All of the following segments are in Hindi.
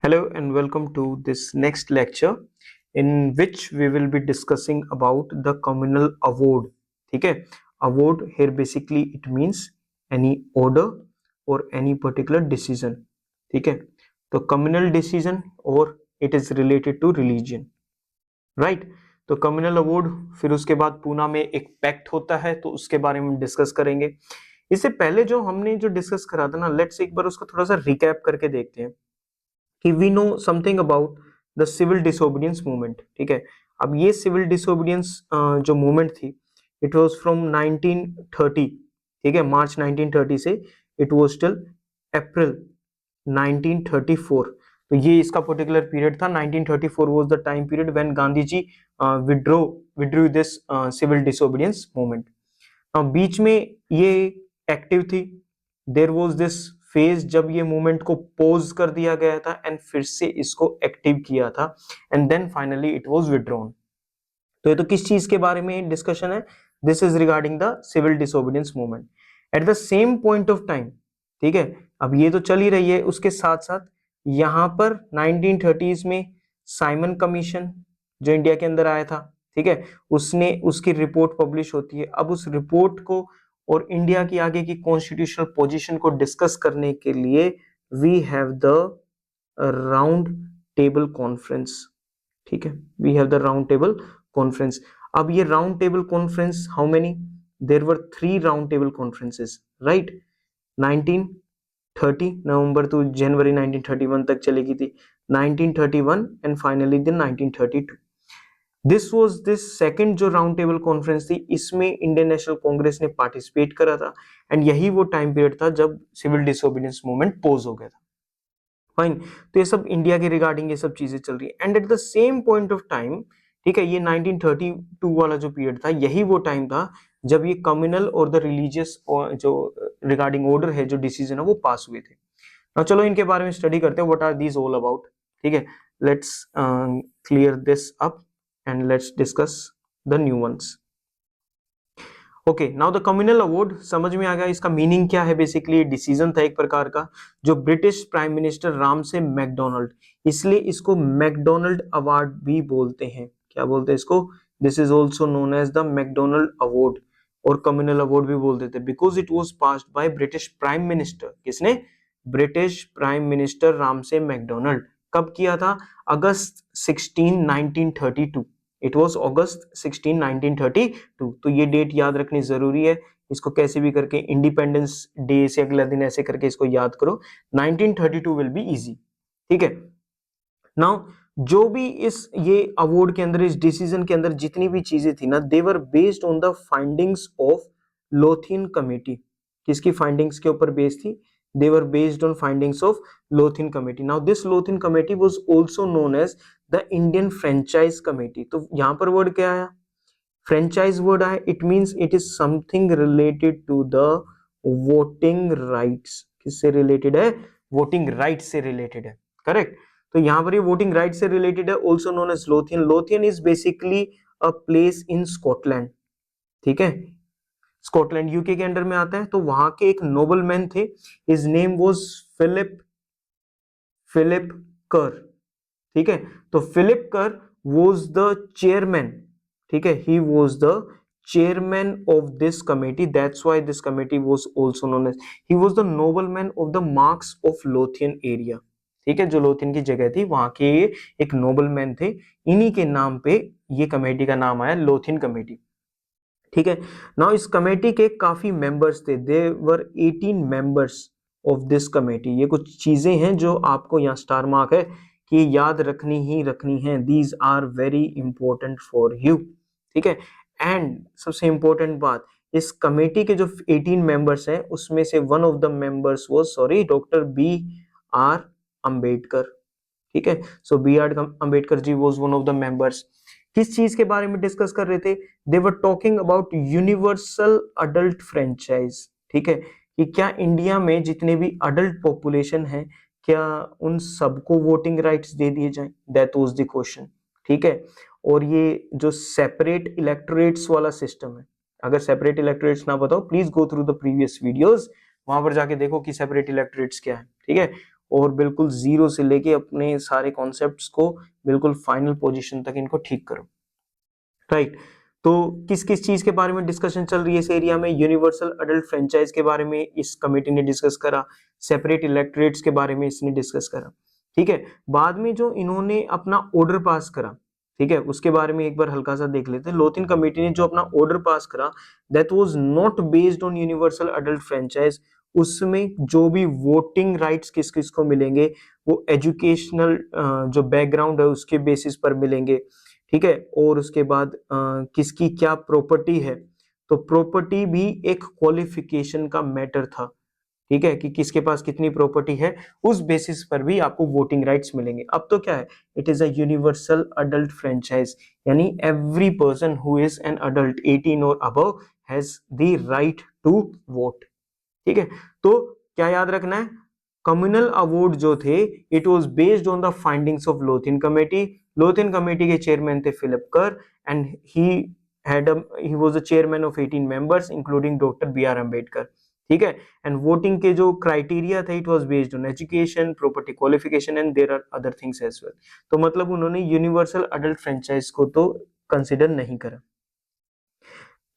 Hello and welcome to this next lecture in which we will be discussing about the communal award. ठीक है, award here basically it means any order or any particular decision. ठीक है, तो communal decision or it is related to religion, right? तो कम्युनल अवार्ड, फिर उसके बाद पूना में एक पैक्ट होता है तो उसके बारे में डिस्कस करेंगे। इससे पहले जो हमने जो डिस्कस करा था ना, लेट्स एक बार उसको थोड़ा सा रिकैप करके देखते हैं कि we know something about the civil disobedience movement. ठीक है, अब ये सिविल डिसोबीडियंस जो मूवमेंट थी, इट वाज फ्रॉम 1930, ठीक है, मार्च 1930 से इट वाज टिल अप्रैल 1934। तो ये इसका पर्टिकुलर पीरियड था। 1934 was the time period when Gandhi ji withdrew this civil disobedience movement. बीच में ये एक्टिव थी, देयर वाज दिस फेज जब ये मूवमेंट को पोज कर दिया गया था एंड फिर से इसको एक्टिव किया था and then finally it was withdrawn. तो ये तो किस चीज के बारे में डिस्कशन है? This is regarding the civil disobedience movement at the same point of time. ठीक है, अब ये तो चल ही रही है, उसके साथ साथ यहाँ पर 1930s में साइमन कमीशन जो इंडिया के अंदर आया था, ठीक है, उसने उसकी रिपोर्ट पब्लिश होती है। अब उस रिपोर्ट को और इंडिया की आगे की कॉन्स्टिट्यूशनल पोजीशन को डिस्कस करने के लिए we have the round table conference. ठीक है, we have the round table conference. अब ये round table conference, how many? There were 3 round table conferences, right? 1930 नवंबर टू जनवरी 1931 तक चलेगी थी, 1931 एंड फाइनली दिन 1932। दिस वाज दिस सेकंड जो राउंड टेबल कॉन्फ्रेंस थी, इसमें इंडियन नेशनल कांग्रेस ने पार्टिसिपेट करा था एंड यही वो टाइम पीरियड था जब सिविल डिसोबीडियंस मूवमेंट पोज हो गया था। फाइन, तो ये सब इंडिया के रिगार्डिंग ये सब चीजें चल रही है and eight the same point of time, ठीक है, ये 1932 वाला जो पीरियड था, यही वो टाइम था जब ये कम्युनल और द रिलीजियस जो रिगार्डिंग ऑर्डर है, जो डिसीजन है, वो पास हुए थे। now चलो इनके बारे में स्टडी करते हैं, what are these all about. ठीक है, let's clear this up and let's discuss the new ones. Okay, now the communal award समझ में आ गया, इसका मीनिंग क्या है? बेसिकली डिसीजन था एक प्रकार का जो British prime minister Ramsay McDonald, इसलिए इसको मैकडोनाल्ड अवार्ड भी बोलते हैं। क्या बोलते हैं इसको? This is also known as the MacDonald award और कम्युनल अवार्ड भी बोलते थे, because it was passed by British prime minister. किसने? British prime minister Ramsay MacDonald. कब किया था? अगस्त 16 1932। It was August 16 1932। तो ये डेट याद रखनी जरूरी है, इसको कैसे भी करके इंडिपेंडेंस डे से अगला दिन ऐसे करके इसको याद करो। 1932 विल बी इजी। ठीक है, नाउ जो भी इस ये अवार्ड के अंदर, इस डिसीजन के अंदर जितनी भी चीजें थी ना, they were based on the findings of Lothian committee. किसकी फाइंडिंग्स के ऊपर बेस्ड थी? they were based on findings of Lothin committee. Now this Lothin committee was also known as the Indian franchise committee. तो यहाँ पर वर्ड क्या आया? फ्रेंचाइज वर्ड आया। It means it is something related to the voting rights. किससे रिलेटेड है? वोटिंग राइट से रिलेटेड है, करेक्ट। तो यहाँ पर ये वोटिंग राइट से रिलेटेड है, also known as Lothian. Lothian is basically a place in Scotland. ठीक है, स्कॉटलैंड यूके के अंडर में आता है। तो वहां के एक नोबलमैन थे, हिज नेम वाज फिलिप कर। ठीक है, तो फिलिप कर वाज द चेयरमैन। ठीक है, he was the chairman of this committee, that's why this committee was also known as, he was the nobleman of the marks of Lothian area. ठीक है, जो लोथियन की जगह थी वहां के एक नोबलमैन थे, इन्हीं के नाम पे ये कमेटी का नाम आया लोथियन कमेटी। ठीक है, नाउ इस कमेटी के काफी मेंबर्स थे, there were 18 members of this committee. ये कुछ चीजें हैं जो आपको यहाँ स्टार मार्क है कि याद रखनी ही रखनी है, these are very important for you. ठीक है, एंड सबसे इंपॉर्टेंट बात, इस कमेटी के जो 18 मेंबर्स हैं उसमें से one of the members was doctor B R Ambedkar. ठीक है, so B R Ambedkar ji was one of the members. किस चीज के बारे में डिस्कस कर रहे थे? They were talking about universal adult franchise. ठीक है, कि क्या इंडिया में जितने भी अडल्ट पॉपुलेशन है, क्या उन सबको वोटिंग राइट्स दे दिए जाएं? That was the question. ठीक है, और ये जो सेपरेट इलेक्टोरेट्स वाला सिस्टम है, अगर सेपरेट इलेक्टोरेट्स ना बताओ, please go through the previous videos, वहां पर जाके देखो कि सेपरेट इलेक्टोरेट्स क्या है। ठीक है, और बिल्कुल जीरो से लेके अपने सारे कॉन्सेप्ट्स को बिल्कुल फाइनल पोजीशन तक इनको ठीक करो, राइट। तो किस किस चीज के बारे में डिस्कशन चल रही है इस एरिया में? यूनिवर्सल अडल्ट फ्रेंचाइज के बारे में इस कमेटी ने डिस्कस करा, सेपरेट इलेक्टोरेट्स के बारे में इसने डिस्कस करा, ठीक है। बाद में जो इन्होंने अपना ऑर्डर पास करा, ठीक है, उसके बारे में एक बार हल्का सा देख लेते हैं। लोथिन कमेटी ने जो अपना ऑर्डर पास करा, that was not based on universal adult franchise. उसमें जो भी वोटिंग राइट्स किस किस को मिलेंगे, वो एजुकेशनल जो बैकग्राउंड है उसके बेसिस पर मिलेंगे, ठीक है। और उसके बाद किसकी क्या प्रॉपर्टी है, तो प्रॉपर्टी भी एक क्वालिफिकेशन का मैटर था, ठीक है, कि किसके पास कितनी प्रॉपर्टी है, उस बेसिस पर भी आपको वोटिंग राइट्स मिलेंगे। अब तो क्या है, it is a universal adult franchise, यानी every person who is an adult 18 और above has the right to vote, ठीक है। तो क्या याद रखना है, कम्युनल अवार्ड जो थे it was based on the findings of Lothian committee. Lothian committee के चेयरमैन थे Philip Kerr and he was the chairman of 18 members including doctor B R Ambedkar, ठीक है। एंड वोटिंग के जो क्राइटेरिया थे it was based on education, property qualification and there are other things as well. तो मतलब उन्होंने यूनिवर्सल अडल्ट फ्रेंचाइज को तो कंसिडर नहीं करा।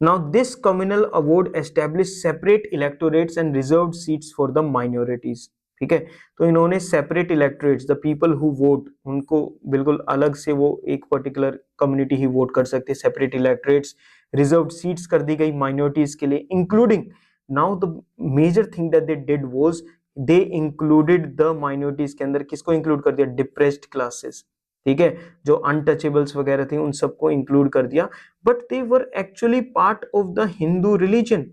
Now, this communal award established separate electorates and reserved seats for the minorities. ठीक है, तो इन्होंने separate electorates, the people who vote, उनको बिल्कुल अलग से वो एक पर्टिकुलर कम्युनिटी ही वोट कर सकते, सेपरेट इलेक्टोरेट्स, रिजर्व्ड सीट्स कर दी गई माइनॉरिटीज के लिए, including now the major thing that they did was they included the minorities के अंदर किसको इंक्लूड कर दिया, डिप्रेस्ड क्लासेस, ठीक है, जो अनटचेबल्स वगैरह थे उन सबको इंक्लूड कर दिया, but they were actually part of the Hindu religion,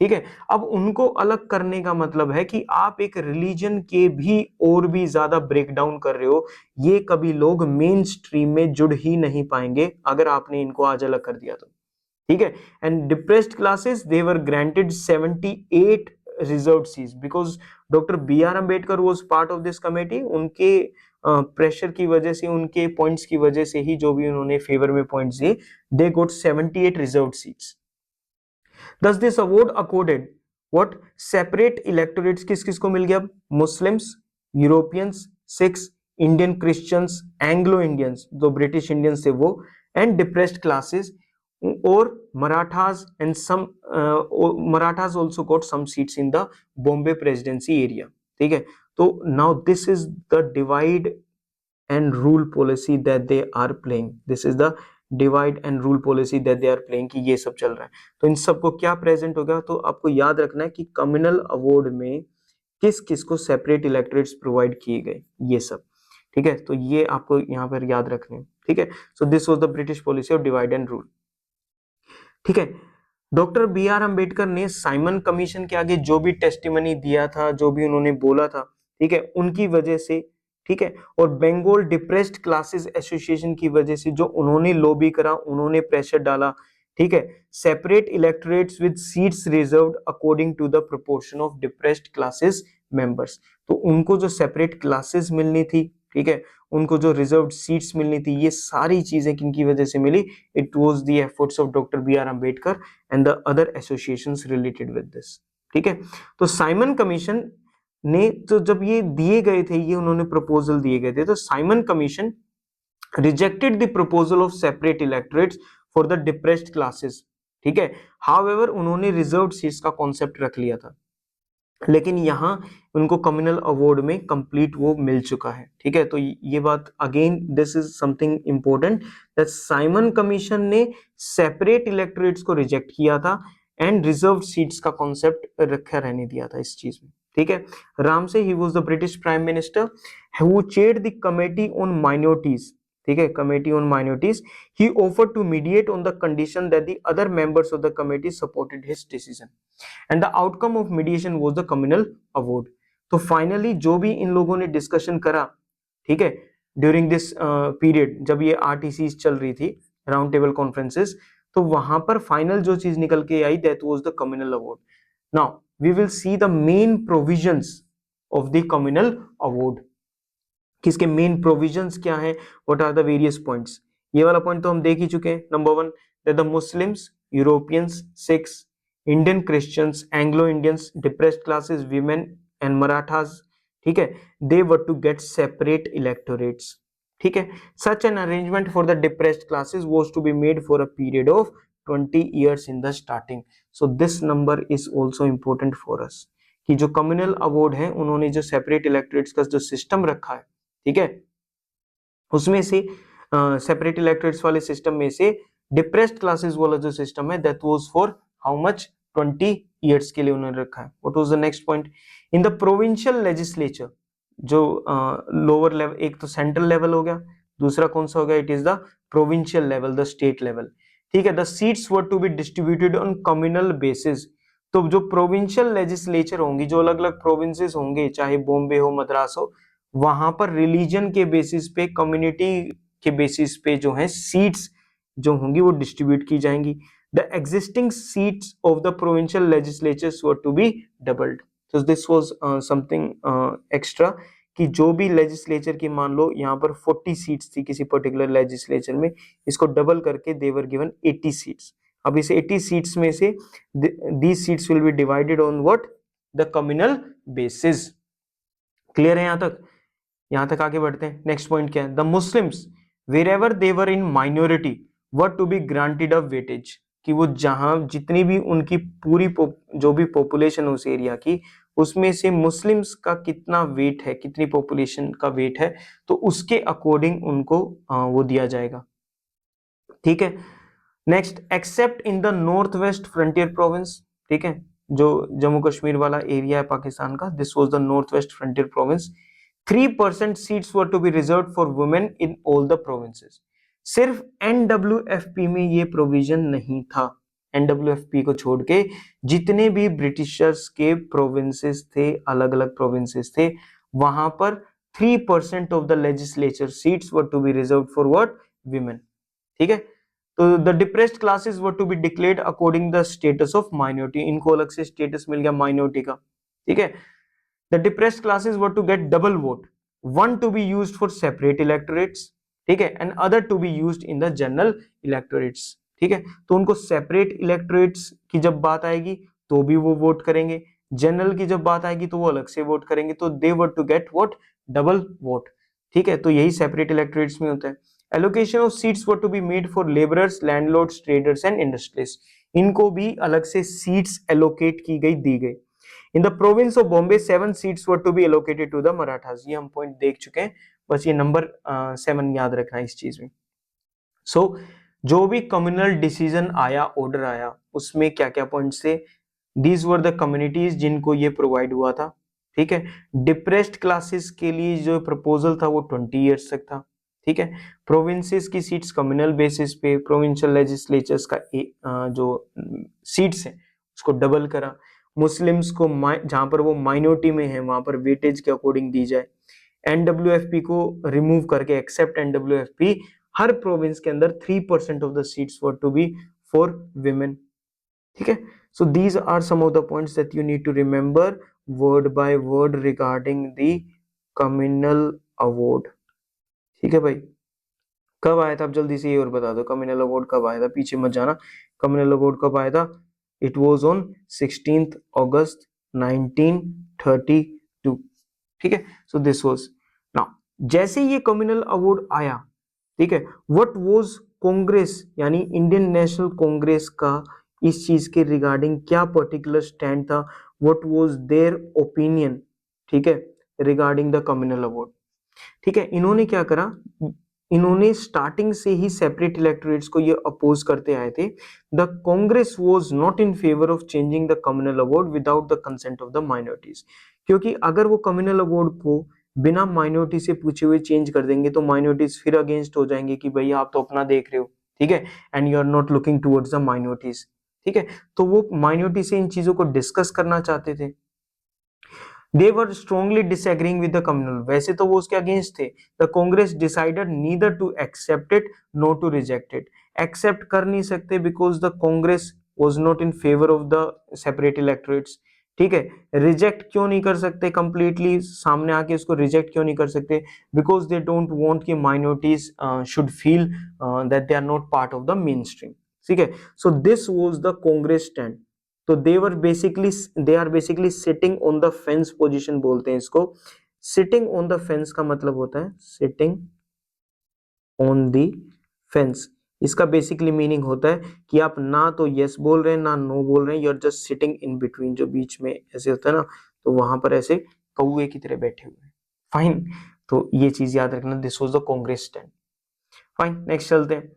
ठीक है। अब उनको अलग करने का मतलब है कि आप एक रिलीजन के भी और भी ज्यादा ब्रेक डाउन कर रहे हो, ये कभी लोग मेन स्ट्रीम में जुड़ ही नहीं पाएंगे अगर आपने इनको आज अलग कर दिया तो, ठीक है। And depressed classes they were granted 78 reserved seats because doctor B R Ambedkar was part of this committee. उनके प्रेशर की वजह से, उनके पॉइंट्स की वजह से ही जो भी उन्होंने फेवर में पॉइंट्स दिए, दे गोट 78 reserved seats. Thus this award accorded what separate electorates किस किस को मिल गया, Muslims, Europeans, Sikhs, Indian Christians, Anglo Indians जो ब्रिटिश इंडियंस थे वो, एंड डिप्रेस्ड क्लासेस, और Marathas and some Marathas also got some seats in the Bombay presidency area, ठीक है। तो now this is the divide and rule policy that they are playing, this is the divide and rule policy that they are playing, कि ये सब चल रहा है। तो इन सबको क्या प्रेजेंट हो गया, तो आपको याद रखना है कि कम्युनल अवार्ड में किस किस को सेपरेट इलेक्टोरेट्स प्रोवाइड किए गए, ये सब, ठीक है। तो ये आपको यहाँ पर याद रखने, ठीक है। So this was the British policy of divide and rule, ठीक है। डॉक्टर बी आर अम्बेडकर ने साइमन कमीशन के आगे जो भी टेस्टिमनी दिया था, जो भी उन्होंने बोला था, ठीक है, उनकी वजह से, ठीक है, और बंगाल डिप्रेस्ड क्लासेस एसोसिएशन की वजह से जो उन्होंने लॉबी करा, उन्होंने प्रेशर डाला, ठीक है, separate electorates with seats reserved according to the proportion of depressed classes members. तो उनको जो सेपरेट क्लासेस मिलनी थी, ठीक है, उनको जो रिजर्व्ड सीट्स मिलनी थी, ये सारी चीजें किनकी वजह से मिली, it was the efforts of doctor B R Ambedkar and the other associations related with this, ठीक है। तो साइमन कमीशन ने, तो जब ये दिए गए थे, ये उन्होंने प्रपोजल दिए गए थे, तो Simon commission rejected the proposal of separate electorates for the depressed classes, ठीक है। हाउएवर उन्होंने रिजर्व्ड सीट्स का कॉन्सेप्ट रख लिया था, लेकिन यहाँ उनको कम्युनल अवार्ड में कंप्लीट वो मिल चुका है, ठीक है। तो ये बात again, this is something important, that Simon commission ने सेपरेट इलेक्टोरेट्स को रिजेक्ट किया था एंड रिजर्व सीट्स का कॉन्सेप्ट रखा रहने दिया था इस चीज में, ठीक है। Ramsay, he was the British prime minister who chaired the committee on minorities, ठीक है, committee on minorities. He offered to mediate on the condition that the other members of the committee supported his decision. And the outcome of mediation was the communal award. तो फाइनली जो भी इन लोगों ने डिस्कशन करा, ठीक है, ड्यूरिंग दिस पीरियड जब ये आरटीसी चल रही थी, राउंड टेबल कॉन्फ्रेंसेस, तो वहां पर फाइनल जो चीज निकल के आई, that was the communal award. Now we will see the main provisions of the communal award, किसके मेन प्रोविजंस क्या है, what are the various points. ये वाला पॉइंट तो हम देख ही चुके हैं। Number 1, that the Muslims, Europeans, Sikhs, Indian Christians, Anglo Indians, depressed classes, women and Marathas ठीक है, they were to get separate electorates, ठीक है। Such an arrangement for the depressed classes was to be made for a period of 20 years in the starting. So this number is also important for us कि जो कम्युनल अवार्ड है उन्होंने जो सेपरेट इलेक्टोरेट्स का जो सिस्टम रखा है, ठीक है, उसमें से सेपरेट इलेक्टोरेट्स वाले सिस्टम में से डिप्रेस्ड क्लासेस वाला जो सिस्टम है that was for how much 20 years के लिए उन्होंने रखा है। What was the next point, in the provincial legislature, जो लोअर लेवल, एक तो सेंट्रल लेवल हो गया, दूसरा कौन सा हो गया, it is the provincial level, the state level, ठीक है। The seats were to be distributed on communal basis, तो जो प्रोविंशियल लेजिस्लेचर होंगी, जो अलग अलग प्रोविंसेस होंगे, चाहे बॉम्बे हो, मद्रास हो, वहां पर रिलीजन के बेसिस पे, कम्युनिटी के बेसिस पे जो है सीट्स जो होंगी वो डिस्ट्रीब्यूट की जाएंगी। The existing seats of the provincial legislatures were to be doubled, तो दिस वाज समथिंग एक्स्ट्रा कि जो भी लेजिस्लेचर की, मान लो यहाँ पर 40 सीट्स थी किसी पर्टिकुलर लेजिस्लेचर में, इसको डबल करके दे वर गिवन 80 सीट्स। अब इस 80 सीट्स में से these seats will be divided on what, the communal basis. Clear है यहाँ तक? यहां तक आगे बढ़ते हैं। नेक्स्ट पॉइंट क्या है, the Muslims wherever they were in minority were to be granted a weightage, कि वो जहां जितनी भी उनकी पूरी जो भी पॉपुलेशन उस एरिया की, उसमें से मुस्लिम्स का कितना वेट है, कितनी पॉपुलेशन का वेट है, तो उसके अकॉर्डिंग उनको वो दिया जाएगा, ठीक है। Next, accept in the north west frontier province, ठीक है, जो जम्मू कश्मीर वाला एरिया है पाकिस्तान का, this was the north west frontier province, 3% seats were to be reserve for women in all the provinces. सिर्फ एनडब्ल्यूएफपी में ये प्रोविजन नहीं था। एनडब्ल्यूएफपी को छोड़ के जितने भी ब्रिटिशर्स के प्रोविंसेस थे, अलग अलग प्रोविंसेस थे, वहां पर 3% of the legislature seats were to be reserve for what, women, ठीक है। तो the depressed classes were to be declared according the status of minority, इनको अलग से स्टेटस मिल गया माइनॉरिटी का, ठीक है। The depressed classes were to get double vote, one to be used for separate electorates, ठीक है, and other to be used in the general electorates, ठीक है। तो उनको सेपरेट इलेक्टोरेट्स की जब बात आएगी तो भी वो वोट करेंगे, जनरल की जब बात आएगी तो वो अलग से वोट करेंगे, तो they were to get what, double vote, ठीक है। तो यही सेपरेट इलेक्टोरेट्स में होता है। Allocation of seats were to be made for labourers, landlords, traders and industries, इनको भी अलग से सीट्स एलोकेट की गई, दी गई। In the province of Bombay 7 seats were to be allocated to the Marathas, ये हम पॉइंट देख चुके हैं, बस ये नंबर 7 याद रखना है इस चीज में। सो जो भी कम्युनल डिसीजन आया, ऑर्डर आया, उसमें क्या क्या पॉइंट्स थे, दीज वर द कम्युनिटीज जिनको ये प्रोवाइड हुआ था, ठीक है। डिप्रेस्ड क्लासेस के लिए जो प्रपोजल था वो 20 ईयर्स तक था, ठीक है। प्रोविंसेस की सीट्स कम्युनल बेसिस पे, प्रोविंशियल लेजिस्लेचर्स का जो सीट्स है उसको डबल करा। मुस्लिम्स को जहां पर वो माइनॉरिटी में है वहां पर वेटेज के अकॉर्डिंग दी जाए। एनडब्ल्यूएफपी को रिमूव करके एक्सेप्ट एनडब्ल्यूएफपी, हर प्रोविंस के अंदर 3% of the seats were to be for women, ठीक है। So these are some of the points that you need to remember word by word regarding the communal award, ठीक है भाई। कब आया था, आप जल्दी से ये और बता दो, कम्युनल अवार्ड कब आया था, पीछे मत जाना। कम्युनल अवार्ड कब आया था, it was on 16th August 1932, ठीक है। सो दिस वाज नाउ, जैसे ये कम्युनल अवार्ड आया, ठीक है, व्हाट वाज कांग्रेस यानी इंडियन नेशनल कांग्रेस का इस चीज के रिगार्डिंग क्या पर्टिकुलर स्टैंड था, व्हाट वाज देयर ओपिनियन, ठीक है, रिगार्डिंग द कम्युनल अवार्ड, ठीक है। इन्होंने क्या करा, इन्होंने स्टार्टिंग से ही सेपरेट इलेक्टोरेट्स को ये अपोज करते आए थे। The Congress was not in favour of changing the communal award without the consent of the minorities, क्योंकि अगर वो कम्युनल अवार्ड को बिना माइनॉरिटी से पूछे हुए चेंज कर देंगे तो माइनॉरिटीज फिर अगेंस्ट हो जाएंगे कि भाई आप तो अपना देख रहे हो, ठीक है, and you are not looking towards the minorities, ठीक है। तो वो माइनॉरिटी से इन चीजों को डिस्कस करना चाहते थे। They were strongly disagreeing with the communal, वैसे तो वो उसके अगेंस्ट थे। The Congress decided neither to accept it nor to reject it. Accept कर नहीं सकते because the Congress was not in favor of the separate electorates, ठीक है। रिजेक्ट क्यों नहीं कर सकते, कंप्लीटली सामने आके इसको रिजेक्ट क्यों नहीं कर सकते, बिकॉज दे डोंट वांट कि minorities should feel that they are not part of the mainstream, ठीक है। So this was the Congress stand. तो they are basically sitting on the fence position बोलते हैं इसको, सिटिंग ऑन द फेंस का मतलब होता है सिटिंग ऑन द फेंस। इसका बेसिकली मीनिंग होता है कि आप ना तो यस बोल रहे हैं ना नो बोल रहे हैं, you are just sitting in between, जो बीच में ऐसे होता है ना, तो वहां पर ऐसे कौए की तरह बैठे हुए हैं। फाइन, तो ये चीज याद रखना, this was the Congress stand. Fine, next चलते हैं।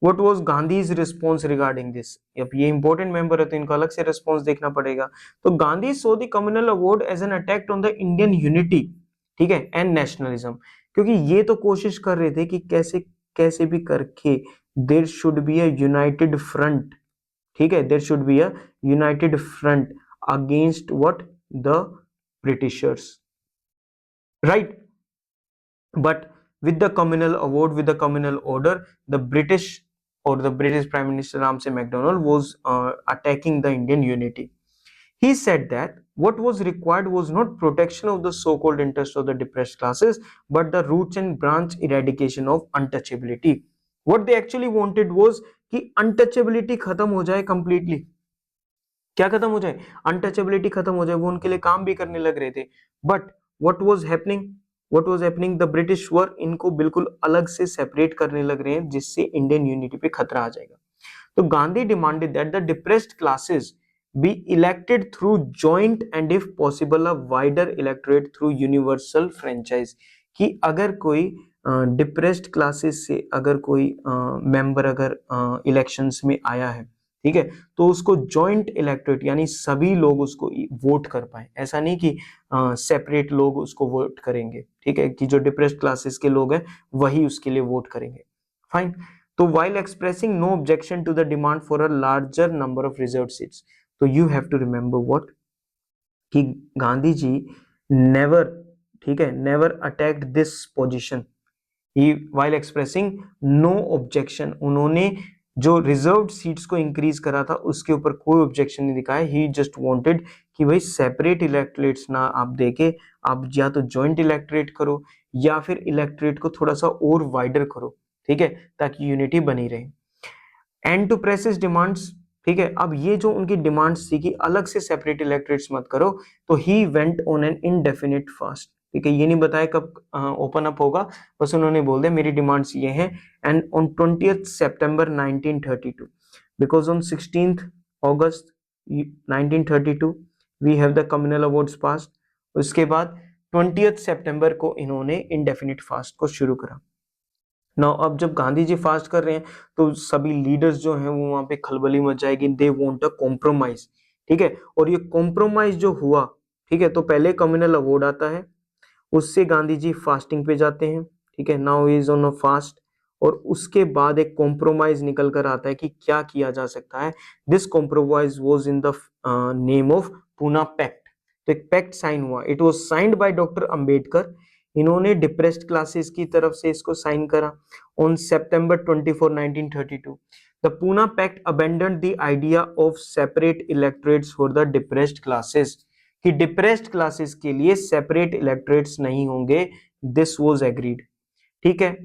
What was Gandhi's response regarding this? अब ये इंपॉर्टेंट मेंबर है तो इनका अलग से रिस्पॉन्स देखना पड़ेगा। तो Gandhi saw the communal award as an attack on the Indian unity, ठीक है, एंड नेशनलिज्म, क्योंकि ये तो कोशिश कर रहे थे कि कैसे कैसे भी करके there should be a united front, ठीक है, there should be a united front against what, the Britishers, right. But with the communal award, with the communal order, the British or the British Prime Minister Ramsay MacDonald was attacking the Indian unity. He said that what was required was not protection of the so-called interest of the depressed classes, but the roots and branch eradication of untouchability. What they actually wanted was कि untouchability खत्म हो जाए completely. क्या खत्म हो जाए? अनटचेबिलिटी खत्म हो जाए। वो उनके लिए काम भी करने लग रहे थे, but what was happening, what was happening, the British were इनको बिल्कुल अलग से सेपरेट करने लग रहे हैं, जिससे इंडियन यूनिटी पे खतरा आ जाएगा। तो Gandhi demanded that the depressed classes be elected through joint and if possible a wider electorate through universal franchise, कि अगर कोई डिप्रेस्ड क्लासेस से अगर कोई मेंबर अगर इलेक्शंस में आया है, ठीक है, तो उसको जॉइंट इलेक्टोरेट यानी सभी लोग उसको वोट कर पाए। ऐसा नहीं कि सेपरेट लोग उसको वोट करेंगे, ठीक है, कि जो डिप्रेस्ड क्लासेस के लोग हैं वही उसके लिए वोट करेंगे। फाइन, तो while expressing no objection to the demand for a larger number of reserved seats, तो you have to remember what, कि गांधी जी never, ठीक है, never attacked this position, he while expressing no objection, उन्होंने जो रिजर्व्ड सीट्स को इंक्रीज करा था उसके ऊपर कोई ऑब्जेक्शन नहीं दिखाया। ही जस्ट वांटेड कि भाई सेपरेट इलेक्टोरेट्स ना आप देके, आप या तो जॉइंट इलेक्टोरेट करो या फिर इलेक्टोरेट को थोड़ा सा और वाइडर करो, ठीक है, ताकि यूनिटी बनी रहे। And to press his demands, ठीक है, अब ये जो उनकी डिमांड्स थी कि अलग से सेपरेट इलेक्टोरेट्स मत करो, तो ही went on an indefinite fast, ठीक है, ये नहीं बताया कब ओपन अप होगा, बस उन्होंने बोल दिया मेरी डिमांड्स ये हैं। And on 20th September 1932, because on 16th August 1932 we have the communal awards passed. उसके बाद 20th September को इन्होंने इनडेफिनिट फास्ट को शुरू करा। नाउ अब जब गांधी जी फास्ट कर रहे हैं तो सभी लीडर्स जो हैं वो वहां पे खलबली मच जाएगी, दे वांट अ कॉम्प्रोमाइज, ठीक है, और ये कॉम्प्रोमाइज जो हुआ, ठीक है, तो पहले कम्युनल अवार्ड आता है, उससे गांधी जी फास्टिंग पे जाते हैं, ठीक है, now is on a fast, और उसके बाद एक कॉम्प्रोमाइज निकल कर आता है कि क्या किया जा सकता है। This compromise was in the name of Poona pact. तो एक पैक्ट साइन हुआ, it was signed by doctor Ambedkar, इन्होंने डिप्रेस्ड क्लासेस की तरफ से इसको साइन करा on September 24, 1932। The Poona pact abandoned the idea of separate electorates for the depressed classes, कि डिप्रेस्ड क्लासेस के लिए सेपरेट इलेक्टोरेट्स नहीं होंगे, दिस वाज एग्रीड, ठीक है।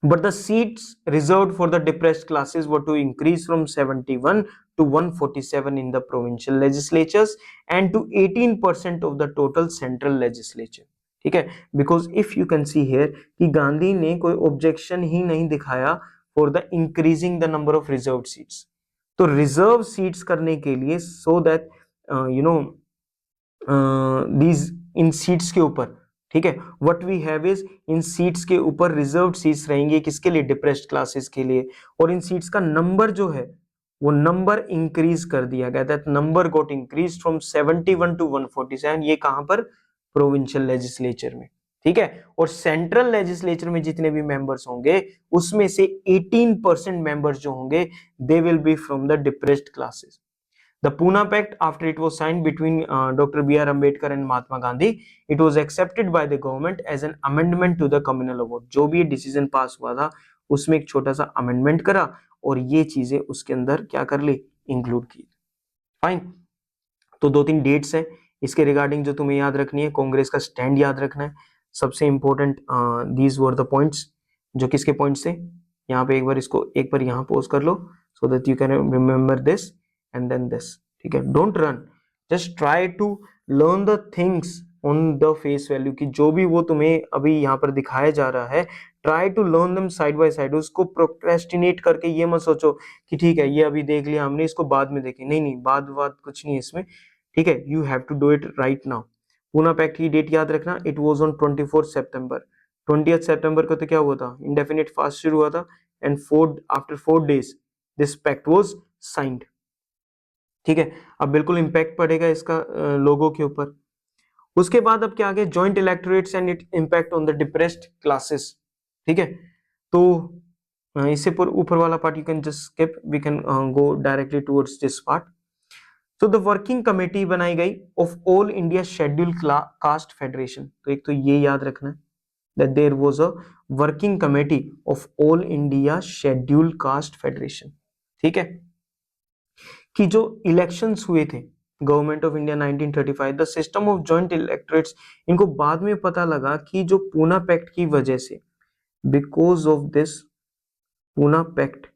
But the seats reserved for the depressed classes were to increase from 71 to 147 in the provincial legislatures and to 18% of the total central legislature, ठीक है, because if you can see here कि गांधी ने कोई ऑब्जेक्शन ही नहीं दिखाया for the increasing the number of reserve seats. तो रिजर्व सीट्स करने के लिए so that you know these in seats के ऊपर, ठीक है, what we have is in seats के ऊपर रिजर्व्ड सीट्स रहेंगे, किसके लिए, डिप्रेस्ड क्लासेस के लिए, और इन सीट्स का नंबर जो है वो नंबर इंक्रीज कर दिया गया, that number got increase from 71 to 147। ये कहां पर, प्रोविंशियल लेजिस्लेचर में, ठीक है, और सेंट्रल लेजिस्लेचर में जितने भी मेंबर्स होंगे उसमें से 18% मेंबर्स जो होंगे they will be from the depressed classes. The Pune Pact, after it was signed between Dr. B.R. Ambedkar and Mahatma Gandhi, it was accepted by the government as an amendment to the communal award। जो भी डिसीजन पास हुआ था उसमें एक छोटा सा अमेंडमेंट करा और ये चीजें उसके अंदर क्या कर ली, इंक्लूड की। फाइन, तो दो तीन डेट्स हैं इसके रिगार्डिंग जो तुम्हें याद रखनी है, कांग्रेस का स्टैंड याद रखना है, सबसे important these were the points, जो किसके पॉइंट्स थे, यहाँ पे एक बार इसको एक बार यहाँ पोज कर लो so that you can remember this and then this, ठीक है, don't run, just try to learn the things on the face value कि जो भी वो तुम्हें अभी यहाँ पर दिखाया जा रहा है, try to learn them side by side. उसको प्रोक्रेस्टिनेट करके ये मत सोचो कि ठीक है ये अभी देख लिया हमने, इसको बाद में देखें। नहीं नहीं, बाद कुछ नहीं है इसमें, ठीक है। You have to do it right now. Poona pact की डेट याद रखना, इट वॉज ऑन 24 सितंबर। 20 सितंबर को तो क्या हुआ था, इंडेफिनिट फास्ट शुरू हुआ था, and after 4 days this pact was signed. ठीक है, अब बिल्कुल इंपैक्ट पड़ेगा इसका लोगों के ऊपर। उसके बाद अब क्या आ गया, joint electorates and it impact on the depressed classes. ठीक है, तो इससे ऊपर वाला part you can just skip, we can go directly towards this part. तो द वर्किंग कमेटी बनाई गई of all India schedule caste federation. तो एक तो ये याद रखना है that there was a working committee of all India schedule caste federation. ठीक है, कि जो इलेक्शंस हुए थे government of India 1935, the system of joint electorates, इनको बाद में पता लगा कि जो पूना पैक्ट की वजह से, because of this Poona pact,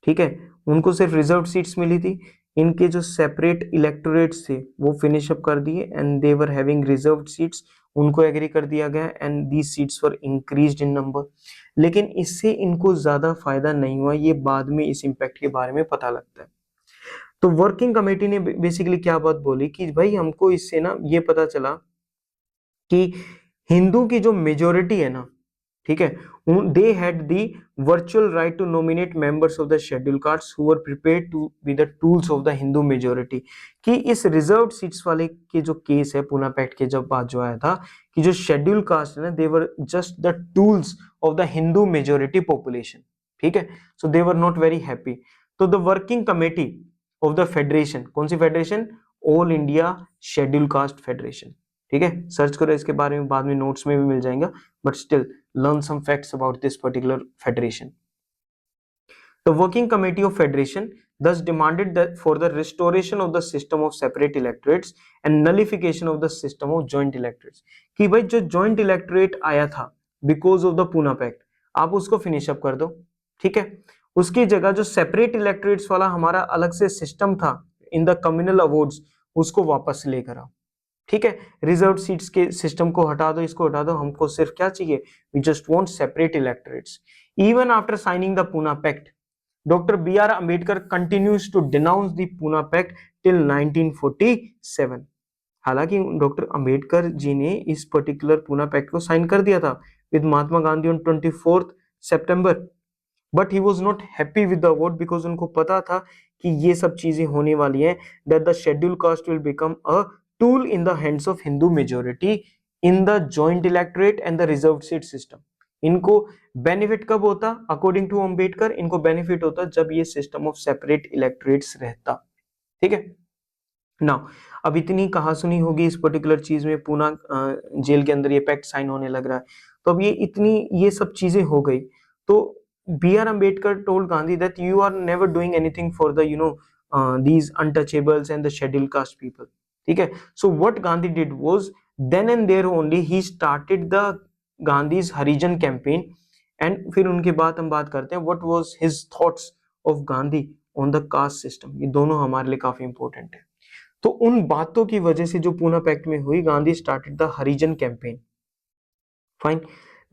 ठीक है, उनको सिर्फ रिजर्व सीट्स मिली थी। इनके जो सेपरेट इलेक्टोरेट्स थे वो फिनिश अप कर दिए and they were having reserve seats, उनको एग्री कर दिया गया and these seats were increased in number. लेकिन इससे इनको ज्यादा फायदा नहीं हुआ, ये बाद में इस इम्पैक्ट के बारे में पता लगता है। तो वर्किंग कमेटी ने बेसिकली क्या बात बोली कि भाई हमको इससे ना ये पता चला कि हिंदू की जो मेजोरिटी है ना, ठीक है, they had the virtual right to nominate members of the scheduled caste who were prepared to be the tools of the Hindu majority. कि इस रिजर्व सीट्स वाले के जो केस है पूना पैक्ट के जब बात जो आया था कि जो शेड्यूल कास्ट है ना, they were just the tools of the Hindu majority population. ठीक है, so they were not very happy. तो the working committee of the federation, कौन सी federation, all India schedule caste federation. ठीक है, सर्च करो इसके बारे में, बाद में नोट्स में भी मिल जाएगा, but still learn some facts about this particular federation. The working committee of federation thus demanded that for the restoration of the system of separate electorates and nullification of the system of joint electorates, कि भाई जो joint electorate आया था because of the Pune Pact, आप उसको finish up कर दो। ठीक है, उसकी जगह जो separate electorates वाला हमारा अलग से system था in the communal awards, उसको वापस लेकर आओ। ठीक है, रिजर्व सीट्स के सिस्टम को हटा दो, इसको हटा दो, हमको सिर्फ क्या चाहिए, we just want separate electorates. Even after signing the Poona pact, doctor B R Ambedkar continues to denounce the Poona pact till 1947। हालांकि डॉक्टर अंबेडकर जी ने इस पर्टिकुलर पूना पैक्ट को साइन कर दिया था with Mahatma Gandhi on 24 September, but he was not happy with the award because उनको पता था कि ये सब चीजें होने वाली हैं, that the scheduled cast will become a tool in the hands of Hindu majority in the joint electorate and the reserved seat system। इनको बेनिफिट कब होता, अकॉर्डिंग टू अंबेडकर, इनको बेनिफिट होता जब ये सिस्टम ऑफ सेपरेट इलेक्टोरेट्स रहता। ठीक है, नाउ अब इतनी कहा सुनी होगी इस पर्टिकुलर चीज में, पूना जेल के अंदर ये पैक्ट साइन होने लग रहा है, तो अब ये सब चीजें हो गई। तो B R Ambedkar told Gandhi that you are never doing anything for the these untouchables and the scheduled caste people। ठीक है, so what Gandhi did was then and there only he started the Gandhi's Harijan campaign, and फिर उनके बाद हम बात करते हैं what was his thoughts of Gandhi on the caste system। ये दोनों हमारे लिए काफी इंपॉर्टेंट है। तो उन बातों की वजह से जो पूना पैक्ट में हुई, Gandhi started the Harijan campaign. Fine,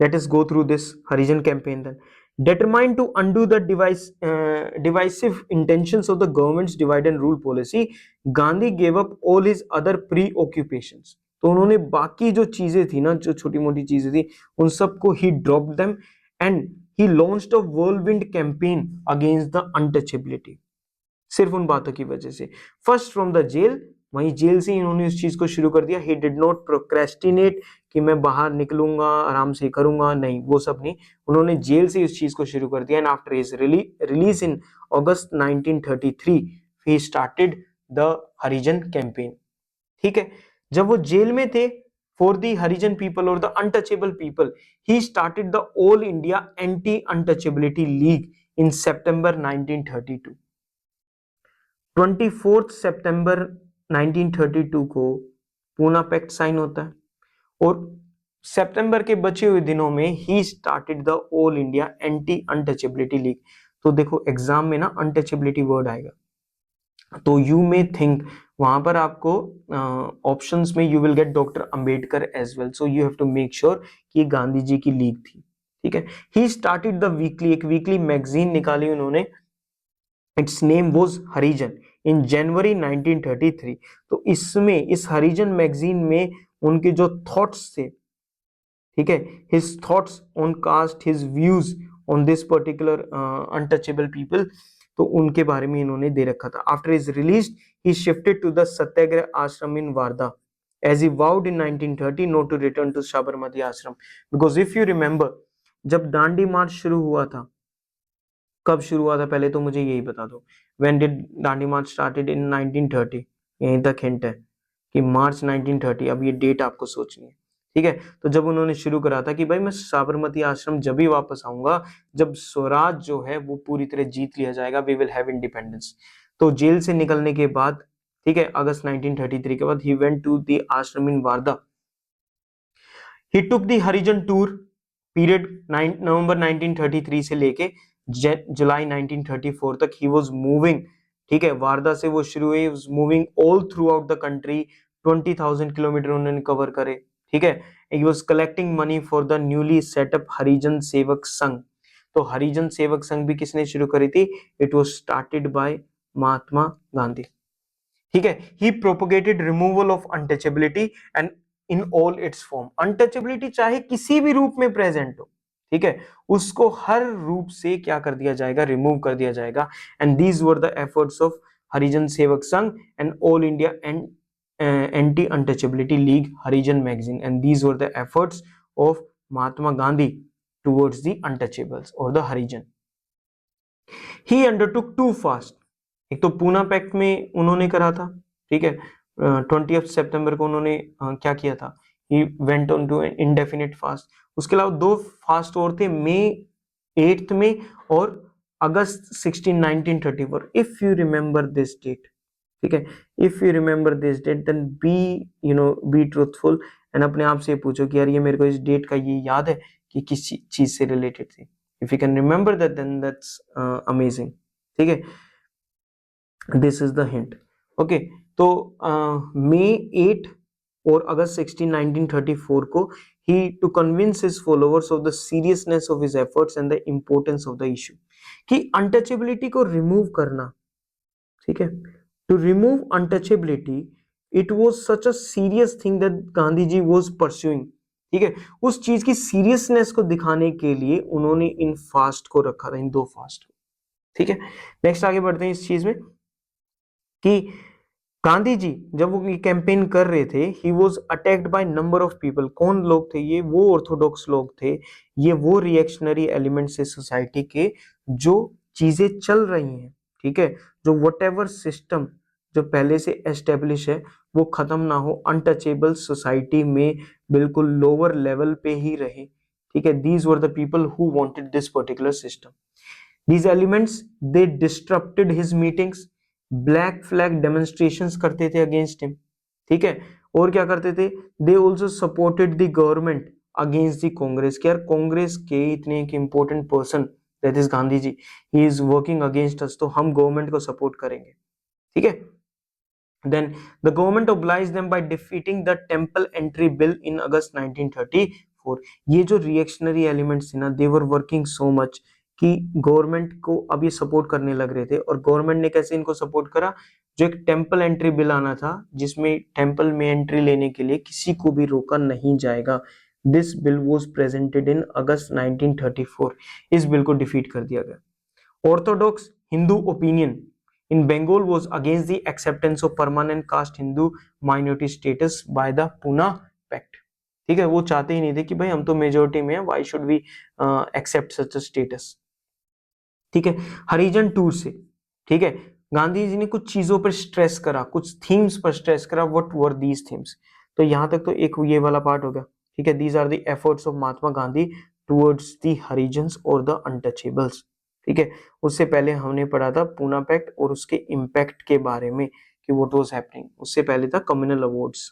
let us go through this Harijan campaign then. Determined to undo the divisive intentions of the government's divide and rule policy, Gandhi gave up all his other preoccupations। तो उन्होंने बाकी जो चीजें थी ना, जो छोटी मोटी चीजें थी, उन सबको ही dropped them and he launched a whirlwind campaign against the untouchability। सिर्फ उन बातों की वजह से, फर्स्ट फ्रॉम द जेल, वहीं जेल से इन्होंने उस चीज को शुरू कर दिया। ही डिड नॉट प्रोक्रेस्टिनेट कि मैं बाहर निकलूंगा आराम से करूंगा, नहीं, वो सब नहीं, उन्होंने जेल से उस चीज को शुरू कर दिया। And after his release in August 1933 he started the Harijan campaign. ठीक है, जब वो जेल में थे, फॉर द हरिजन पीपल और the untouchable people, he started the all India anti untouchability league in September 1932। 24 सितंबर 1932 को पूना पैक्ट साइन होता है, और सितंबर के बचे हुए दिनों में ही started the all India anti untouchability league. तो देखो एग्जाम में ना अनटचेबिलिटी वर्ड आएगा, तो यू मे थिंक वहां पर आपको ऑप्शंस में you will get doctor Ambedkar as well, so you have to make sure कि ये गांधी जी की लीग थी, ठीक है। ही स्टार्टेड द वीकली, एक वीकली मैगजीन निकाली उन्होंने, its name was Harijan, in January 1933। तो इसमें, इस हरिजन मैगजीन में उनके जो थॉट्स थे, ठीक है, his thoughts on caste, his views on this particular untouchable people, तो उनके बारे में इन्होंने दे रखा था। After his release he shifted to the Satyagraha Ashram in Wardha as he vowed in 1930 not to return to Sabarmati आश्रम, because if you remember, जब दांडी मार्च शुरू हुआ था, कब शुरू हुआ था पहले तो मुझे यही बता दो, when did Dandi March started in 1930, यहीं तक हिंट है कि मार्च 1930, अब ये डेट आपको सोचनी है, ठीक है। तो जब उन्होंने शुरू करा था कि भाई मैं साबरमती आश्रम जब भी वापस आऊंगा जब स्वराज जो है वो पूरी तरह जीत लिया जाएगा, वी विल हैव इंडिपेंडेंस। तो जेल से निकलने के बाद, ठीक है, अगस्त 1933 के बाद he went to the ashram in Wardha. He took the Harijan tour period November 1933 से लेके जुलाई 1934 तक। ही वाज मूविंग, ठीक है, वार्धा से वो शुरू हुई, was moving all throughout the country, 20,000 kilometre उन्होंने कवर करे, ठीक है। He was collecting money for the newly set up Harijan Sevak Sangh. तो हरिजन सेवक संघ भी किसने शुरू करी थी? It was started by Mahatma Gandhi, ठीक है। He propagated removal of untouchability and in all its form. Untouchability चाहे किसी भी रूप में प्रेजेंट हो, ठीक है, उसको हर रूप से क्या कर दिया जाएगा? रिमूव कर दिया जाएगा। And these were the efforts of Harijan Sevak Sangh and all India and anti untouchability league Harijan magazine, and these were the efforts of Mahatma Gandhi towards the untouchables और the Harijan. He undertook to fast, एक तो पूना पैक्ट में उन्होंने करा था, ठीक है, 20 सितंबर को उन्होंने क्या किया था? He went on to indefinite fast. उसके अलावा दो फास्ट और थे, मई 8 में और अगस्त 16 1934। If you remember this date, ठीक है, if you remember this date then be truthful and अपने आप से पूछो कि यार ये मेरे को इस डेट का ये याद है कि किस चीज से रिलेटेड थी। If you can remember that then that's amazing, ठीक है। This is the hint, okay. तो मई 8 और अगस्त 16 1934 को he to convince his followers of the seriousness of his efforts and the importance of the issue, कि अनटचेबिलिटी को रिमूव करना, ठीक है, to remove untouchability, it was such a serious thing that Gandhi ji was pursuing, ठीक है। उस चीज की सीरियसनेस को दिखाने के लिए उन्होंने इन फास्ट को रखा था, इन दो फास्ट, ठीक है। नेक्स्ट आगे बढ़ते हैं इस चीज में कि गांधी जी जब वो ये कैंपेन कर रहे थे, he was attacked by number of people. कौन लोग थे ये? वो ऑर्थोडॉक्स लोग थे, ये वो रिएक्शनरी एलिमेंट्स है सोसाइटी के, जो चीजें चल रही हैं, ठीक है, जो व्हाटएवर सिस्टम जो पहले से एस्टेब्लिश है वो खत्म ना हो, अनटचेबल सोसाइटी में बिल्कुल लोअर लेवल पे ही रहे, ठीक है। These were the people who wanted this particular system. These elements they disrupted his meetings, black flag demonstrations करते थे अगेंस्ट हिम, ठीक है। और क्या करते थे? They also supported the government against the Congress, कि यार कांग्रेस के इतने एक important person that is Gandhi ji, he is working against us, तो हम गवर्नमेंट को सपोर्ट करेंगे, ठीक है। Then the government obliged them by defeating the temple entry bill in August 1934। ये जो रिएक्शनरी एलिमेंट्स थे ना, they were working so much कि गवर्नमेंट को अब ये सपोर्ट करने लग रहे थे। और गवर्नमेंट ने कैसे इनको सपोर्ट करा? जो एक टेम्पल एंट्री बिल आना था जिसमें टेम्पल में एंट्री लेने के लिए किसी को भी रोका नहीं जाएगा, this bill was presented in August 1934। इस बिल को डिफीट कर दिया गया। Orthodox Hindu opinion in Bengal was against the acceptance of permanent caste Hindu minority status by the Pune Pact, ठीक है। वो चाहते ही नहीं थे कि भाई हम तो मेजोरिटी में हैं, why should we accept such a status, ठीक है। हरिजन टूर से, ठीक है, गांधी जी ने कुछ चीजों पर स्ट्रेस करा, कुछ थीम्स पर स्ट्रेस करा। What were these themes? तो यहां तक तो एक ये वाला पार्ट हो गया, ठीक है। These are the efforts of Mahatma Gandhi towards the Harijans और द अनटचेबल्स, ठीक है। उससे पहले हमने पढ़ा था पूना पैक्ट और उसके इम्पैक्ट के बारे में कि व्हाट वाज हैपनिंग। उससे पहले था कम्युनल अवार्ड्स,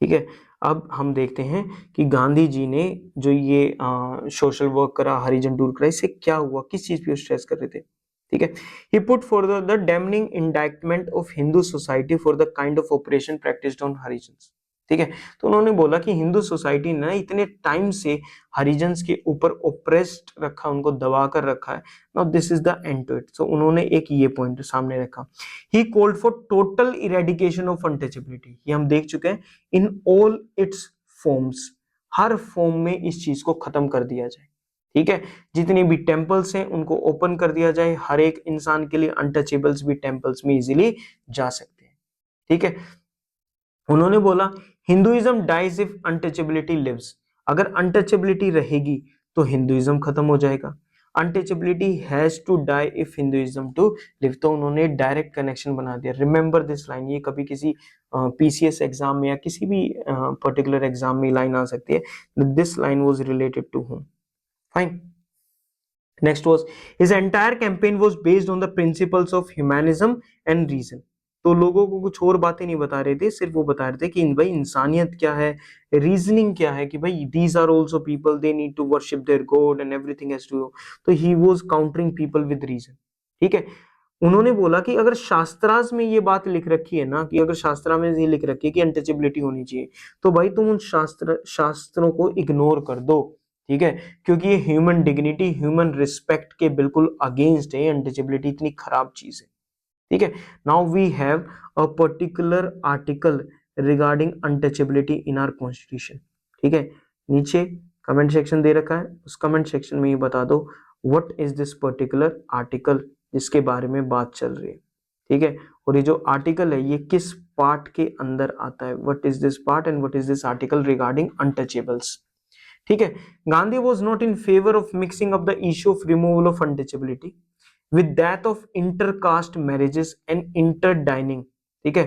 ठीक है। अब हम देखते हैं कि गांधी जी ने जो ये सोशल वर्क करा, हरिजन टूर करा, इससे क्या हुआ, किस चीज पे स्ट्रेस कर रहे थे, ठीक है। He put forward the damning indictment of Hindu society for the kind of operation practised on Harijans. ठीक है, तो उन्होंने बोला कि हिंदू सोसाइटी ने इतने टाइम से हरिजन्स के ऊपर ओप्रेस्ड रखा, उनको दबा कर रखा है। Now this is the end to it. So उन्होंने एक ये पॉइंट सामने रखा। He called for total eradication of untouchability. ये हम देख चुके हैं इन ऑल इट्स फॉर्म्स, हर फॉर्म में इस चीज को खत्म कर दिया जाए। ठीक है, जितने भी टेम्पल्स हैं उनको ओपन कर दिया जाए, हर एक इंसान के लिए अनटचेबल्स भी टेम्पल्स में इजीली जा सकते हैं। ठीक है, उन्होंने बोला Hinduism dies if untouchability lives. अगर अनटचेबिलिटी रहेगी तो हिंदुइज्म खत्म हो जाएगा। Untouchability has to die if Hinduism to live. तो उन्होंने डायरेक्ट कनेक्शन बना दिया। रिमेंबर दिस लाइन, ये कभी किसी पीसीएस एग्जाम में या किसी भी पर्टिकुलर एग्जाम में लाइन आ सकती है। This line was related to home. Fine. Next was his entire campaign was based on the principles of humanism and reason. तो लोगों को कुछ और बातें नहीं बता रहे थे, सिर्फ वो बता रहे थे कि भाई इंसानियत क्या है, रीजनिंग क्या है, कि भाई these are also people, they need to worship their God and everything has to। तो he was countering people with reason। ठीक है, उन्होंने बोला कि अगर शास्त्रास में ये बात लिख रखी है ना, कि अगर शास्त्रा में ये लिख रखी है कि अनटचेबिलिटी होनी चाहिए, तो भाई तुम उन शास्त्रों को इग्नोर कर दो। ठीक है, क्योंकि ये ह्यूमन डिग्निटी, ह्यूमन रिस्पेक्ट के बिल्कुल अगेंस्ट है। अनटचेबिलिटी इतनी खराब चीज है। ठीक है, now we have a particular article regarding untouchability in our constitution. ठीक है, नीचे कमेंट सेक्शन दे रखा है, उस कमेंट सेक्शन में ये बता दो what is this particular article जिसके बारे में बात चल रही है। ठीक है, और ये जो आर्टिकल है ये किस पार्ट के अंदर आता है, what is this part and what is this article regarding untouchables. ठीक है, Gandhi was not in favour of mixing up the issue of removal of untouchability with that of intercaste marriages and inter dining. ठीक है,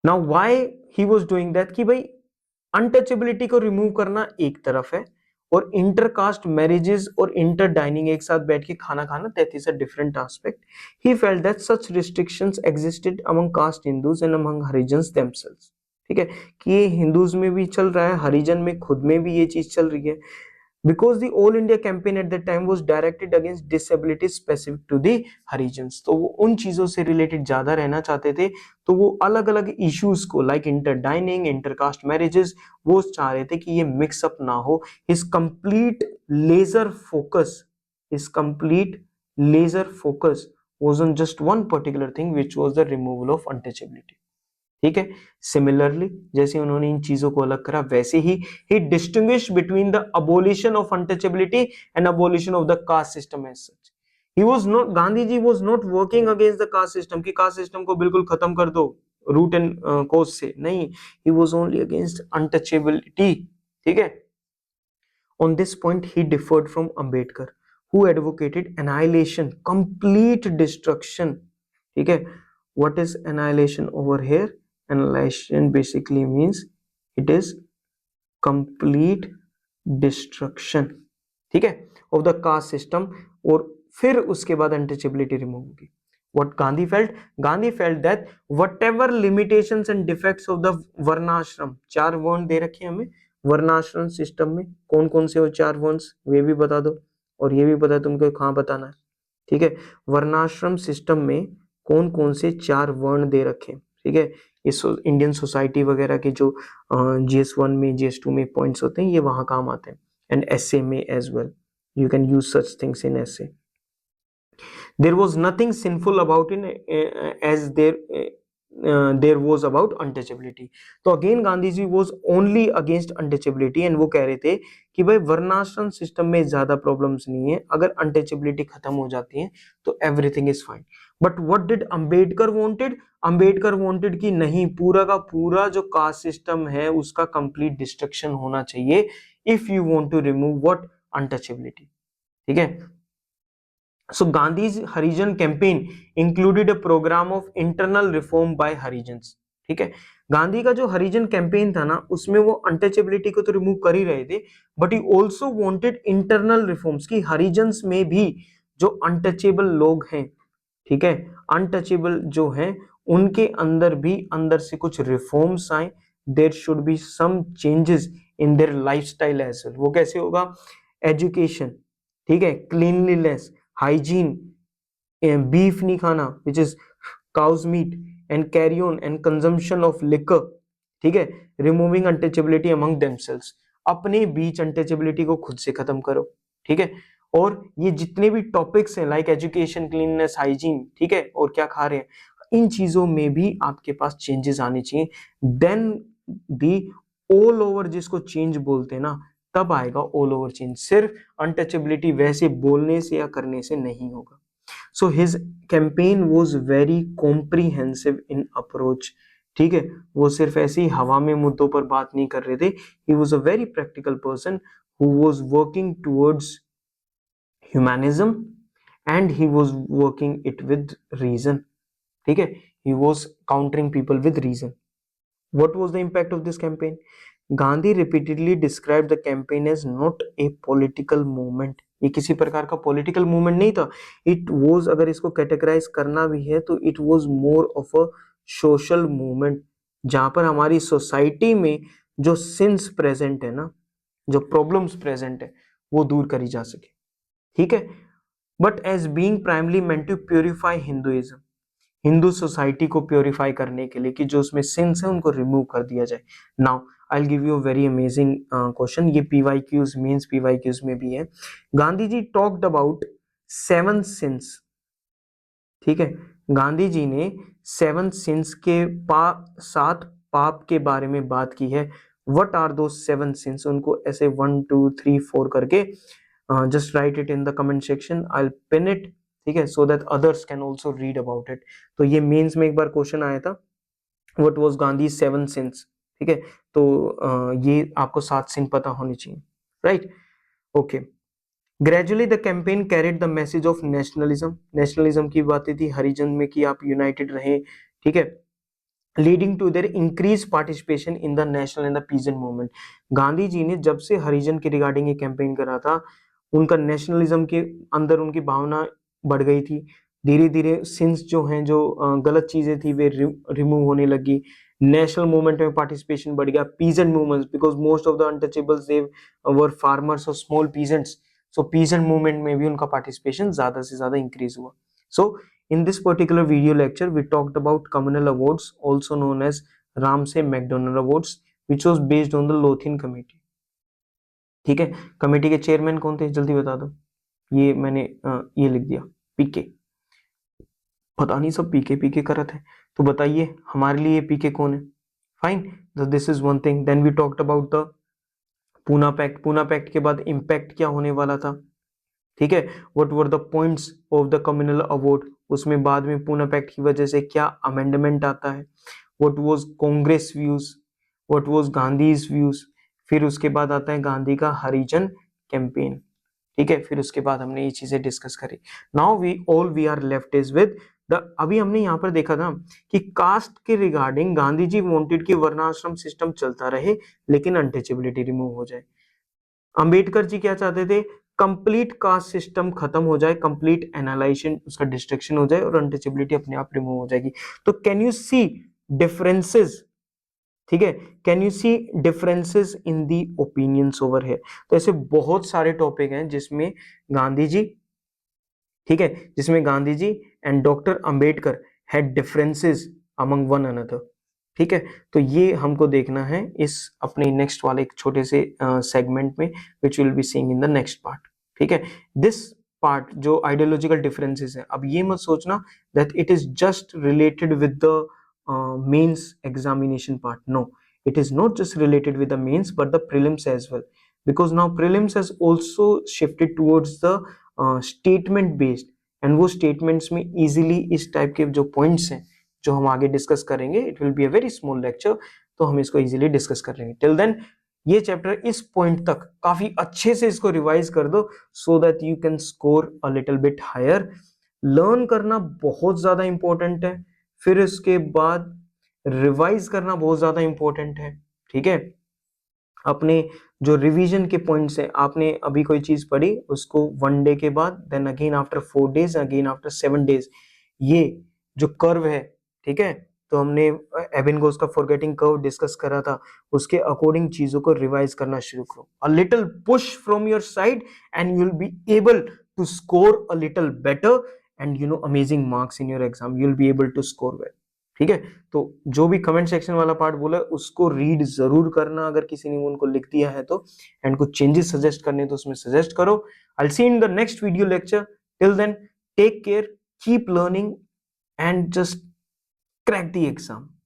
now why he was doing that, कि भाई अनटचेबिलिटी को रिमूव करना एक तरफ है और इंटरकास्ट मैरिजेस और इंटर डाइनिंग, एक साथ बैठ के खाना खाना, that is a different aspect. He felt that such restrictions existed among caste Hindus and among Harijans themselves. ठीक है, कि ये हिंदूज में भी चल रहा है, हरिजन में खुद में भी ये चीज चल रही है। Because the all India campaign at the time was directed against disability specific to the Harijans. तो वो उन चीजों से रिलेटेड ज्यादा रहना चाहते थे, तो वो अलग अलग इश्यूज को like inter dining, intercaste marriages, वो चाह रहे थे कि ये मिक्सअप ना हो। His complete laser focus, his complete laser focus was on just one particular thing which was the removal of untouchability। ठीक है, सिमिलरली जैसे उन्होंने इन चीजों को अलग करा, वैसे ही distinguish between the abolition of untouchability and abolition of the caste system as such. He was not, Gandhi ji was not working against the caste system, कि कास्ट सिस्टम को बिल्कुल खत्म कर दो रूट एंड कोज से, नहीं। He was only against untouchability. ठीक है, on this point he differed from Ambedkar who advocated annihilation, complete destruction। ठीक है, what is annihilation over here? Annihilation basically means it is complete destruction, ठीक है, of the caste system। और फिर उसके बाद untouchability रिमूव होगी। What Gandhi felt? Gandhi felt that whatever limitations and defects of the वर्णाश्रम, चार वर्ण दे रखे हैं हमें वर्णाश्रम सिस्टम में, कौन कौन से वो चार वर्ण, वे भी बता दो, और ये भी बता तुमको कहाँ बताना है। ठीक है, वर्णाश्रम सिस्टम में कौन कौन से चार वर्ण दे रखे हैं। ठीक है, इस इंडियन सोसाइटी वगैरह के जो GS1 में GS2 में पॉइंट्स होते हैं, ये वहां काम आते हैं, एंड essay में as well you can use such things in essay। There was nothing sinful about it as there was about untouchability। तो again Gandhi ji was only against untouchability and वो कह रहे थे कि भाई वर्णाश्रम सिस्टम में ज्यादा प्रॉब्लम्स नहीं है, अगर अनटचेबिलिटी खत्म हो जाती है तो everything is fine. But what did Ambedkar wanted? Ambedkar wanted कि नहीं, पूरा का पूरा जो कास्ट सिस्टम है उसका कंप्लीट डिस्ट्रक्शन होना चाहिए if you want to remove what untouchability. ठीक है, so Gandhi's Harijan campaign included a program of internal reform by Harijans। ठीक है, गांधी का जो हरिजन कैंपेन था ना, उसमें वो अनटचेबिलिटी को तो रिमूव कर ही रहे थे, but he also wanted internal reforms, की हरिजन्स में भी जो अनटचेबल लोग हैं, ठीक है, अनटचेबल जो हैं, उनके अंदर भी अंदर से कुछ रिफॉर्म्स आए। There should be some changes in their lifestyle as well. वो कैसे होगा? एजुकेशन, ठीक है, क्लीनलीनेस, hygiene, beef नहीं खाना which is cow's meat, and carry on and consumption of liquor, ठीक है, removing untouchability among themselves, अपने बीच untouchability को खुद से खत्म करो, ठीक है। और ये जितने भी टॉपिक्स हैं लाइक एजुकेशन, क्लीननेस, हाइजीन, ठीक है, और क्या खा रहे हैं, इन चीजों में भी आपके पास चेंजेस आने चाहिए, देन दी ऑल ओवर, जिसको चेंज बोलते हैं ना, तब आएगा ऑल ओवर चेंज। सिर्फ अनटचेबिलिटी वैसे बोलने से या करने से नहीं होगा। So his campaign was very comprehensive in approach, ठीक है, वो सिर्फ ऐसे ही हवा में मुद्दों पर बात नहीं कर रहे थे, he was a very practical person who was working towards humanism and he was working it with reason, ठीक है, he was countering people with reason. What was the impact of this campaign? Gandhi repeatedly described the campaign as not a political movement. ये किसी प्रकार का पॉलिटिकल मूवमेंट नहीं था। इट वॉज, अगर इसको कैटेगराइज करना भी है तो it was more of a social movement, जहां पर हमारी सोसाइटी में जो सिंस प्रेजेंट है ना, जो प्रॉब्लम्स प्रेजेंट है, वो दूर करी जा सके, ठीक है। But as being primarily meant to purify Hinduism, Hindu society को प्योरीफाई करने के लिए, कि जो उसमें सिंस है उनको रिमूव कर दिया जाए। Now I will give you a very amazing question, ये पीवाईक्यूज, मेंस पीवाईक्यूज में भी है। Gandhi ji talked about 7 since, ठीक है, गांधी जी ने 7 सिंस के 7 पाप के बारे में बात की है। व्हाट आर दो 7 सिंस? उनको ऐसे 1 2 3 4 करके just right it in the comment section, I will pin it, ठीक है, so that others can also read about it. तो ये मेंस में एक बार क्वेश्चन आया था, व्हाट वाज गांधी 7 सिंस, ठीक है, तो ये आपको 7 सिन पता होनी चाहिए, right, okay. Gradually the campaign carried the message of nationalism, nationalism की बातें थी, हरिजन में कि आप यूनाइटेड रहें, ठीक है, leading to their increase participation in the national and the peasant movement. Gandhi ji ने जब से हरिजन के रिगार्डिंग ये कैंपेन करा था, उनका नेशनलिज्म के अंदर उनकी भावना बढ़ गई थी, धीरे धीरे सिंस जो हैं, जो गलत चीजें थी, वे रिमूव होने लगी, नेशनल मूवमेंट में पार्टिसिपेशन बढ़ गया, peasant movements, because most of the untouchables they were farmers और स्मॉल पीजेंट्स, सो पीजेंट मूवमेंट में भी उनका पार्टिसिपेशन ज्यादा से ज्यादा इंक्रीज हुआ। सो in this particular video lecture, we talked about communal awards, also known as Ramsay MacDonald Awards, which was based on the Lothian Committee. ठीक है, कमेटी के चेयरमैन कौन थे, जल्दी बता दो। ये मैंने ये लिख दिया, पीके, पता नहीं सब पीके पीके करत है, तो बताइए हमारे लिए पीके कौन है। Fine, so this is one thing. Then we talked about the Poona pact, Poona pact के बाद इम्पैक्ट क्या होने वाला था, ठीक है, what were the points of the communal award, उसमें बाद में पूना पैक्ट की वजह से क्या अमेंडमेंट आता है, what was Congress views, what was Gandhi's views, फिर उसके बाद आता है गांधी का हरिजन कैंपेन, ठीक है, फिर उसके बाद हमने ये चीजें डिस्कस करी। Now we are left is with the, अभी हमने यहाँ पर देखा था कि कास्ट के रिगार्डिंग गांधी जी वांटेड कि वर्णाश्रम सिस्टम चलता रहे लेकिन अनटचेबिलिटी रिमूव हो जाए। अंबेडकर जी क्या चाहते थे, कंप्लीट कास्ट सिस्टम खत्म हो जाए, कंप्लीट एनालाइजेशन उसका डिस्ट्रक्शन हो जाए और अनटचेबिलिटी अपने आप रिमूव हो जाएगी। तो कैन यू सी डिफरेंसेस, ठीक है, can you see differences in the opinions over here. तो ऐसे बहुत सारे टॉपिक हैं जिसमें गांधी जी, ठीक है, जिसमें Gandhi ji and doctor Ambedkar had differences among one another, ठीक है। तो ये हमको देखना है इस अपने नेक्स्ट वाले एक छोटे से सेगमेंट में, which will be seeing in the next part, ठीक है। दिस पार्ट जो आइडियोलॉजिकल डिफरेंसेस है, अब ये मत सोचना that it is just related with the mains examination part, no, it is not just related with the mains but the prelims as well, because now prelims has also shifted towards the statement based, and वो statements में easily इस type के जो points हैं जो हम आगे डिस्कस करेंगे, it will be a very small lecture, तो हम इसको इजीली डिस्कस कर लेंगे। टिल देन ये चैप्टर इस पॉइंट तक काफी अच्छे से इसको रिवाइज कर दो, so that you can score a little bit higher. Learn करना बहुत ज्यादा इंपॉर्टेंट है, फिर इसके बाद रिवाइज करना बहुत ज्यादा इंपॉर्टेंट है, ठीक है। अपने जो रिवीजन के पॉइंट्स है, आपने अभी कोई चीज पढ़ी उसको 1 डे के बाद, then again after 4 days, again after 7 days, ये जो कर्व है, ठीक है, तो हमने एबेनगोस का फॉरगेटिंग कर्व डिस्कस करा था, उसके अकॉर्डिंग चीजों को रिवाइज करना शुरू करो। A little push from your side and you will be able to score a little better and amazing marks in your exam. You'll be able to score well. ठीक है, तो जो भी कमेंट सेक्शन वाला पार्ट बोला है उसको रीड जरूर करना अगर किसी ने उनको लिख दिया है तो, एंड कुछ चेंजेस सजेस्ट करने तो उसमें सजेस्ट करो. I'll see you in the next video lecture. Till then, take care, keep learning, and just crack the exam.